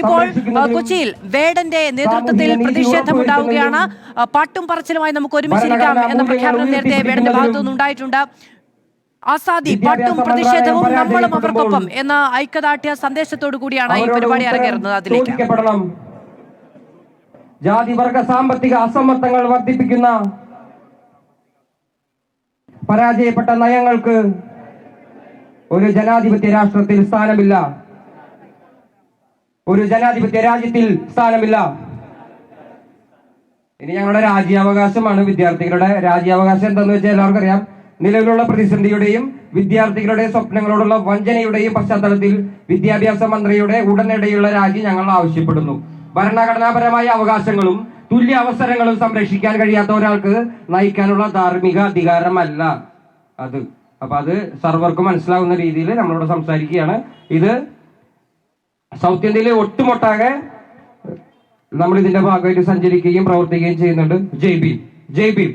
ഇപ്പോൾ കൊച്ചിയിൽ വേടന്റെ നേതൃത്വത്തിൽ പ്രതിഷേധമുണ്ടാവുകയാണ്. പാട്ടും പറച്ചിലുമായി നമുക്ക് ഒരുമിച്ചിരിക്കാം എന്ന പ്രഖ്യാപനം നേരത്തെ വേടന്റെ ഭാഗത്തു നിന്നുണ്ടായിട്ടുണ്ട്. ആസാദി, പാട്ടും പ്രതിഷേധവും നമ്മളും അവർക്കൊപ്പം എന്ന ഐക്യദാർഢ്യ സന്ദേശത്തോടു കൂടിയാണ് ഈ പരിപാടി അരങ്ങേറുന്നത്. അതിലേക്ക് ജാതി വർഗ സാമ്പത്തിക അസമത്വങ്ങൾ വർദ്ധിപ്പിക്കുന്ന പരാജയപ്പെട്ട നയങ്ങൾക്ക് ഒരു ജനാധിപത്യ രാഷ്ട്രത്തിൽ സ്ഥാനമില്ല, ഒരു ജനാധിപത്യ രാജ്യത്തിൽ സ്ഥാനമില്ല. ഇനി ഞങ്ങളുടെ രാജ്യാവകാശമാണ് വിദ്യാർത്ഥികളുടെ രാജ്യാവകാശം എന്താണെന്ന് വെച്ചാൽ എല്ലാവർക്കും അറിയാം. നിലവിലുള്ള പ്രതിസന്ധിയുടെയും വിദ്യാർത്ഥികളുടെ സ്വപ്നങ്ങളോടുള്ള വഞ്ചനയുടെയും പശ്ചാത്തലത്തിൽ വിദ്യാഭ്യാസ മന്ത്രിയുടെ ഉടനടിയുള്ള രാജി ഞങ്ങൾ ആവശ്യപ്പെടുന്നു. ഭരണഘടനാപരമായ അവകാശങ്ങളും തുല്യ അവസരങ്ങളും സംരക്ഷിക്കാൻ കഴിയാത്ത ഒരാൾക്ക് നയിക്കാനുള്ള ധാർമ്മിക അധികാരമല്ല അത്. അപ്പൊ അത് സർവർക്കും മനസ്സിലാവുന്ന രീതിയിൽ നമ്മളിവിടെ സംസാരിക്കുകയാണ്. ഇത് സൗത്ത് ഇന്ത്യയിലെ ഒട്ടുമൊട്ടാകെ നമ്മൾ ഇതിന്റെ ഭാഗമായിട്ട് സഞ്ചരിക്കുകയും പ്രവർത്തിക്കുകയും ചെയ്യുന്നുണ്ട്. ജയ് ഭീം, ജയ് ഭീം.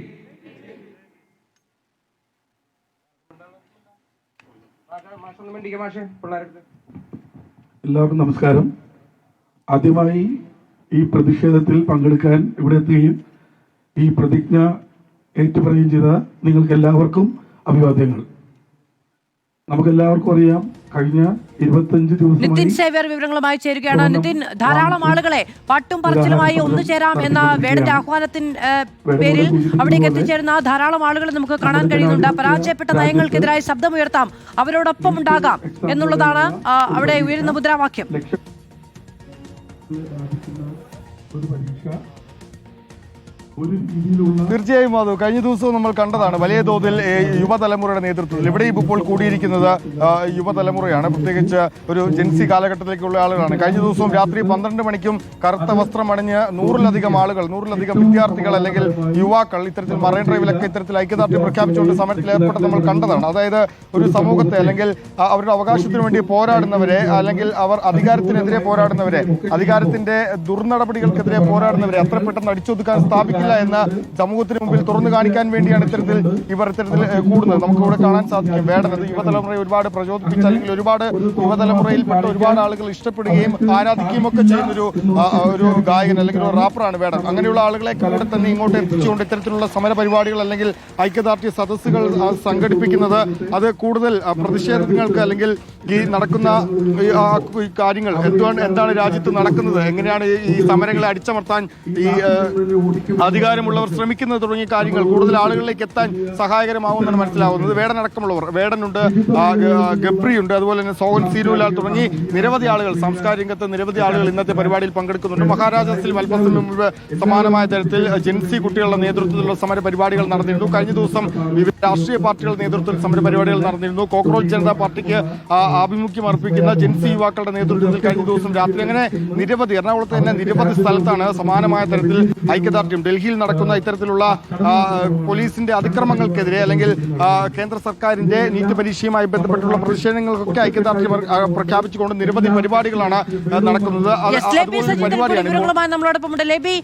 എല്ലാവർക്കും നമസ്കാരം. ആദ്യമായി ഈ പ്രതിഷേധത്തിൽ പങ്കെടുക്കാൻ ഇവിടെ എത്തുകയും ഈ പ്രതിജ്ഞ ഏറ്റുപറയുകയും ചെയ്ത നിങ്ങൾക്ക് എല്ലാവർക്കും അഭിവാദ്യങ്ങൾ. നമുക്കെല്ലാവർക്കും അറിയാം, കഴിഞ്ഞ 25 ദിവസം നിതിൻ സേവ്യർ വിവരങ്ങളുമായി ചേരുകയാണ്. നിതിൻ, ധാരാളം ആളുകളെ പാട്ടും പറച്ചിലുമായി ഒന്നുചേരാം എന്ന വേടന്റെ ആഹ്വാനത്തിന്റെ പേരിൽ അവിടേക്ക് എത്തിച്ചേരുന്ന ധാരാളം ആളുകളെ നമുക്ക് കാണാൻ കഴിയുന്നുണ്ട്. പരാജയപ്പെട്ട നയങ്ങൾക്കെതിരായി ശബ്ദമുയർത്താം, അവരോടൊപ്പം ഉണ്ടാകാം എന്നുള്ളതാണ് അവിടെ ഉയരുന്ന മുദ്രാവാക്യം. തീർച്ചയായും അത് കഴിഞ്ഞ ദിവസവും നമ്മൾ കണ്ടതാണ്. വലിയ തോതിൽ യുവതലമുറയുടെ നേതൃത്വത്തിൽ ഇവിടെയും ഇപ്പോൾ കൂടിയിരിക്കുന്നത് യുവതലമുറയാണ്. പ്രത്യേകിച്ച് ഒരു ജെൻസി കാലഘട്ടത്തിലേക്കുള്ള ആളുകളാണ്. കഴിഞ്ഞ ദിവസവും രാത്രി 12 മണിക്കും കറുത്ത വസ്ത്രമണിഞ്ഞ് 100-ലധികം ആളുകൾ, 100-ലധികം വിദ്യാർത്ഥികൾ അല്ലെങ്കിൽ യുവാക്കൾ ഇത്തരത്തിൽ മറൈൻ ഡ്രൈവിലൊക്കെ ഇത്തരത്തിൽ ഐക്യദാർഢ്യം പ്രഖ്യാപിച്ചുകൊണ്ട് സമരത്തിൽ ഏർപ്പെട്ട് നമ്മൾ കണ്ടതാണ്. അതായത് ഒരു സമൂഹത്തെ അല്ലെങ്കിൽ അവരുടെ അവകാശത്തിന് വേണ്ടി പോരാടുന്നവരെ, അല്ലെങ്കിൽ അവർ അധികാരത്തിനെതിരെ പോരാടുന്നവരെ, അധികാരത്തിന്റെ ദുർനടപടികൾക്കെതിരെ പോരാടുന്നവരെ അത്ര പെട്ടെന്ന് അടിച്ചൊതുക്കാൻ സ്ഥാപിക്കില്ല എന്ന സമൂഹത്തിന് മുമ്പിൽ തുറന്നു കാണിക്കാൻ വേണ്ടിയാണ് ഇത്തരത്തിൽ കൂടുന്നത്. നമുക്കിവിടെ കാണാൻ സാധിക്കും. വേടനത് യുവതലമുറയെ ഒരുപാട് പ്രചോദിപ്പിച്ച, അല്ലെങ്കിൽ ഒരുപാട് യുവതലമുറയിൽപ്പെട്ട ഒരുപാട് ആളുകൾ ഇഷ്ടപ്പെടുകയും ആരാധിക്കുകയും ഒക്കെ ചെയ്യുന്ന ഒരു ഗായകൻ അല്ലെങ്കിൽ ഒരു റാപ്പറാണ് വേടൻ. അങ്ങനെയുള്ള ആളുകളെ കൂടെ തന്നെ ഇങ്ങോട്ട് എത്തിച്ചുകൊണ്ട് ഇത്തരത്തിലുള്ള സമര പരിപാടികൾ അല്ലെങ്കിൽ ഐക്യദാർഢ്യ സദസ്സുകൾ സംഘടിപ്പിക്കുന്നത് അത് കൂടുതൽ പ്രതിഷേധങ്ങൾക്ക് അല്ലെങ്കിൽ ഈ നടക്കുന്ന കാര്യങ്ങൾ എന്താണ് രാജ്യത്ത് നടക്കുന്നത്, എങ്ങനെയാണ് ഈ സമരങ്ങളെ അടിച്ചമർത്താൻ ഈ അധികാരമുള്ളവർ ശ്രമിക്കുന്നത് തുടങ്ങിയ കാര്യങ്ങൾ കൂടുതൽ ആളുകളിലേക്ക് എത്താൻ സഹായകരമാവുമെന്നാണ് മനസ്സിലാവുന്നത്. വേടനടക്കമുള്ളവർ, വേടനുണ്ട്, ഗബ്രിയുണ്ട്, അതുപോലെ തന്നെ സോഹൻ സീരുലാൽ തുടങ്ങി നിരവധി ആളുകൾ, സാംസ്കാരിക രംഗത്ത് നിരവധി ആളുകൾ ഇന്നത്തെ പരിപാടിയിൽ പങ്കെടുക്കുന്നുണ്ട്. മഹാരാജാസിൽ അല്പസം മുമ്പ് സമാനമായ തരത്തിൽ ജെൻസി കുട്ടികളുടെ നേതൃത്വത്തിലുള്ള സമര പരിപാടികൾ നടന്നിരുന്നു. കഴിഞ്ഞ ദിവസം വിവിധ രാഷ്ട്രീയ പാർട്ടികളുടെ നേതൃത്വത്തിൽ സമര പരിപാടികൾ നടന്നിരുന്നു. കോക്രോച്ച് ജനതാ പാർട്ടിക്ക് ആഭിമുഖ്യം അർപ്പിക്കുന്ന ജെൻസി യുവാക്കളുടെ നേതൃത്വത്തിൽ കഴിഞ്ഞ ദിവസം രാത്രി അങ്ങനെ നിരവധി, എറണാകുളത്ത് തന്നെ നിരവധി സ്ഥലത്താണ് സമാനമായ തരത്തിൽ ഐക്യദാർഢ്യം. ഡൽഹിയിൽ നടക്കുന്ന ഇത്തരത്തിലുള്ള പോലീസിന്റെ അതിക്രമങ്ങൾക്കെതിരെ അല്ലെങ്കിൽ കേന്ദ്ര സർക്കാരിന്റെ നീറ്റ് പരീക്ഷയുമായി ബന്ധപ്പെട്ടുള്ള പ്രതിഷേധങ്ങൾക്കൊക്കെ ഐക്യദാർഢ്യം പ്രഖ്യാപിച്ചുകൊണ്ട് നിരവധി പരിപാടികളാണ് നടക്കുന്നത്. നമ്മളോടൊപ്പമുണ്ട് ലേബി.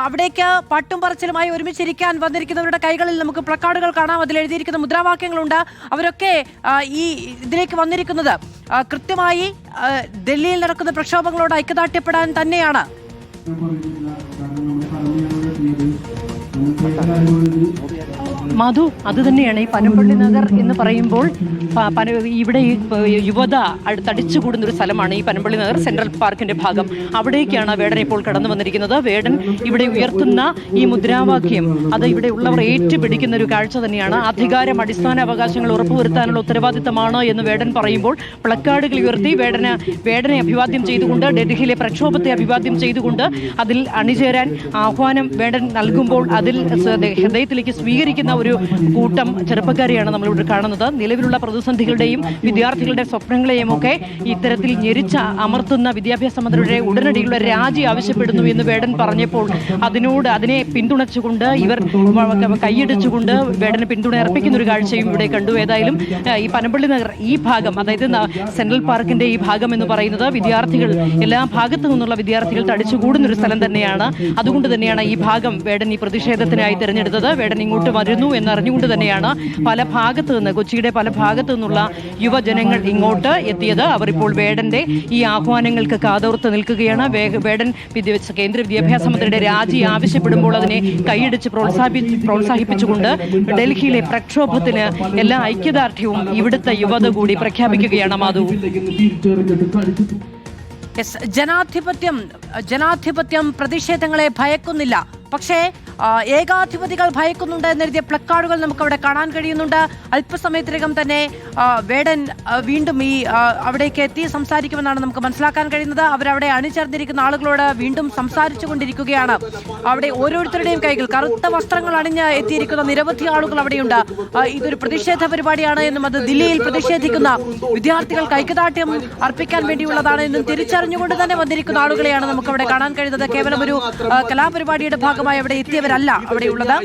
അവിടേക്ക് പാട്ടും പറച്ചിലുമായി ഒരുമിച്ചിരിക്കാൻ വന്നിരിക്കുന്നവരുടെ കൈകളിൽ നമുക്ക് പ്ലക്കാർഡുകൾ കാണാം. അതിൽ എഴുതിയിരിക്കുന്ന മുദ്രാവാക്യങ്ങളുണ്ട്. അവരൊക്കെ ഈ ഇതിലേക്ക് വന്നിരിക്കുന്നത് കൃത്യമായി ഡൽഹിയിൽ നടക്കുന്ന പ്രക്ഷോഭങ്ങളോട് ഐക്യദാർഢ്യപ്പെടാൻ തന്നെയാണ്. മധു, അത് തന്നെയാണ് ഈ പനമ്പള്ളി നഗർ എന്ന് പറയുമ്പോൾ ഇവിടെ ഈ യുവത തടിച്ചുകൂടുന്ന ഒരു സ്ഥലമാണ് ഈ പനമ്പള്ളി നഗർ സെൻട്രൽ പാർക്കിന്റെ ഭാഗം. അവിടേക്കാണ് വേടൻ ഇപ്പോൾ കടന്നു വന്നിരിക്കുന്നത്. വേടൻ ഇവിടെ ഉയർത്തുന്ന ഈ മുദ്രാവാക്യം അത് ഇവിടെ ഉള്ളവർ ഏറ്റുപിടിക്കുന്ന ഒരു കാഴ്ച തന്നെയാണ്. അധികാരം, അടിസ്ഥാന അവകാശങ്ങൾ ഉറപ്പുവരുത്താനുള്ള ഉത്തരവാദിത്തമാണ് എന്ന് വേടൻ പറയുമ്പോൾ പ്ലക്കാർഡുകൾ ഉയർത്തി വേടനെ അഭിവാദ്യം ചെയ്തുകൊണ്ട്, ഡൽഹിയിലെ പ്രക്ഷോഭത്തെ അഭിവാദ്യം ചെയ്തുകൊണ്ട് അതിൽ അണിചേരാൻ ആഹ്വാനം വേടൻ നൽകുമ്പോൾ അതിൽ ഹൃദയത്തിലേക്ക് സ്വീകരിക്കുന്ന ഒരു കൂട്ടം ചെറുപ്പക്കാരെയാണ് നമ്മളിവിടെ കാണുന്നത്. നിലവിലുള്ള പ്രതിസന്ധികളുടെയും വിദ്യാർത്ഥികളുടെ സ്വപ്നങ്ങളെയും ഒക്കെ ഇത്തരത്തിൽ ഞെരിച്ച അമർത്തുന്ന വിദ്യാഭ്യാസ മന്ത്രിയുടെ ഉടനടിയുള്ള രാജി ആവശ്യപ്പെടുന്നു എന്ന് വേടൻ പറഞ്ഞപ്പോൾ അതിനെ പിന്തുണച്ചുകൊണ്ട് ഇവർ കൈയടിച്ചുകൊണ്ട് വേടന് പിന്തുണ അർപ്പിക്കുന്ന ഒരു കാഴ്ചയും ഇവിടെ കണ്ടു. ഏതായാലും ഈ പനമ്പള്ളി നഗർ ഈ ഭാഗം, അതായത് സെൻട്രൽ പാർക്കിന്റെ ഈ ഭാഗം എന്ന് പറയുന്നത് വിദ്യാർത്ഥികൾ, എല്ലാ ഭാഗത്തു നിന്നുള്ള വിദ്യാർത്ഥികൾ തടിച്ചുകൂടുന്ന ഒരു സ്ഥലം തന്നെയാണ്. അതുകൊണ്ട് തന്നെയാണ് ഈ ഭാഗം വേടൻ ഈ പ്രതിഷേധത്തിനായി തിരഞ്ഞെടുത്തത്. വേടൻ ഇങ്ങോട്ട് വരുന്നു വരുന്നു എന്നറിഞ്ഞുകൊണ്ട് തന്നെയാണ് പല ഭാഗത്തു നിന്ന്, കൊച്ചിയുടെ പല ഭാഗത്തു നിന്നുള്ള യുവജനങ്ങൾ ഇങ്ങോട്ട് എത്തിയത്. അവർ ഇപ്പോൾ വേടന്റെ ഈ ആഹ്വാനങ്ങൾക്ക് കാതോർത്ത് നിൽക്കുകയാണ്. വേടൻ കേന്ദ്ര വിദ്യാഭ്യാസ മന്ത്രിയുടെ രാജി ആവശ്യപ്പെടുമ്പോൾ അതിനെ കൈയടിച്ച് പ്രോത്സാഹിപ്പിച്ചുകൊണ്ട് ഡൽഹിയിലെ പ്രക്ഷോഭത്തിന് എല്ലാ ഐക്യദാർഢ്യവും ഇവിടുത്തെ യുവത കൂടി പ്രഖ്യാപിക്കുകയാണ്. മാധു, ജനാധിപത്യം പ്രതിഷേധങ്ങളെ ഭയക്കുന്നില്ല, പക്ഷേ ഏകാധിപതികൾ ഭയക്കുന്നുണ്ട് എന്നെഴുതിയ പ്ലക്കാർഡുകൾ നമുക്കവിടെ കാണാൻ കഴിയുന്നുണ്ട്. അല്പസമയത്തിനകം തന്നെ വേടൻ വീണ്ടും അവിടേക്ക് എത്തി സംസാരിക്കുമെന്നാണ് നമുക്ക് മനസ്സിലാക്കാൻ കഴിയുന്നത്. അവരവിടെ അണിചേർന്നിരിക്കുന്ന ആളുകളോട് വീണ്ടും സംസാരിച്ചു കൊണ്ടിരിക്കുകയാണ്. അവിടെ ഓരോരുത്തരുടെയും കൈകൾ കറുത്ത വസ്ത്രങ്ങൾ അണിഞ്ഞ് എത്തിയിരിക്കുന്ന നിരവധി ആളുകൾ അവിടെയുണ്ട്. ഇതൊരു പ്രതിഷേധ പരിപാടിയാണ് എന്നും അത് ദില്ലിയിൽ പ്രതിഷേധിക്കുന്ന വിദ്യാർത്ഥികൾക്ക് ഐക്യദാർഢ്യം അർപ്പിക്കാൻ വേണ്ടിയുള്ളതാണ് എന്നും തിരിച്ചറിഞ്ഞുകൊണ്ട് തന്നെ വന്നിരിക്കുന്ന ആളുകളെയാണ് നമുക്ക് അവിടെ കാണാൻ കഴിയുന്നത്. കേവലം ഒരു കലാപരിപാടിയുടെ ഭാഗമായി അവിടെ എത്തിയവരല്ല അവിടെയുള്ളത്.